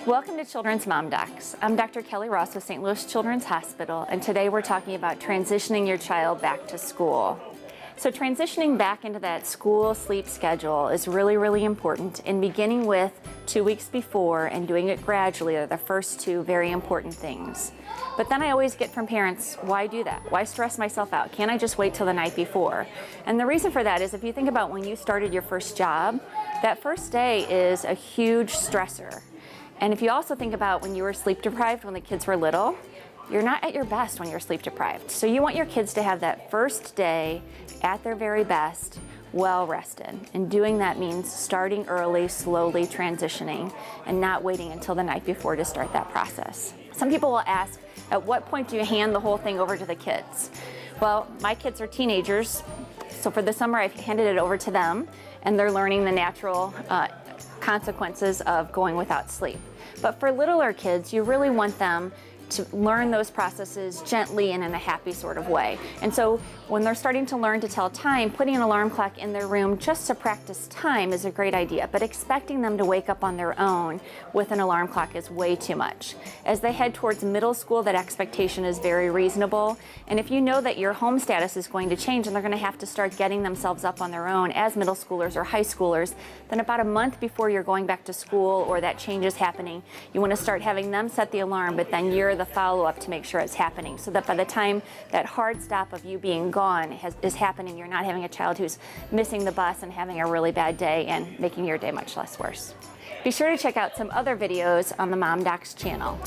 Welcome to Children's Mom Docs. I'm Dr. Kelly Ross with St. Louis Children's Hospital, and today we're talking about transitioning your child back to school. So transitioning back into that school sleep schedule is really important, and beginning with 2 weeks before and doing it gradually are the first two very important things. But then I always get from parents, why do that? Why stress myself out? Can't I just wait till the night before? And the reason for that is if you think about when you started your first job, that first day is a huge stressor. And if you also think about when you were sleep deprived when the kids were little, you're not at your best when you're sleep deprived. So you want your kids to have that first day at their very best, well rested. And doing that means starting early, slowly transitioning, and not waiting until the night before to start that process. Some people will ask, at what point do you hand the whole thing over to the kids? Well, my kids are teenagers, so for the summer I've handed it over to them, and they're learning the natural consequences of going without sleep. But for littler kids, you really want them to learn those processes gently and in a happy sort of way. And so when they're starting to learn to tell time, putting an alarm clock in their room just to practice time is a great idea, but expecting them to wake up on their own with an alarm clock is way too much. As they head towards middle school, that expectation is very reasonable. And if you know that your home status is going to change and they're going to have to start getting themselves up on their own as middle schoolers or high schoolers, then about a month before you're going back to school or that change is happening, you want to start having them set the alarm, but then you're the follow-up to make sure it's happening, so that by the time that hard stop of you being gone is happening, you're not having a child who's missing the bus and having a really bad day and making your day much less worse. Be sure to check out some other videos on the Mom Docs channel.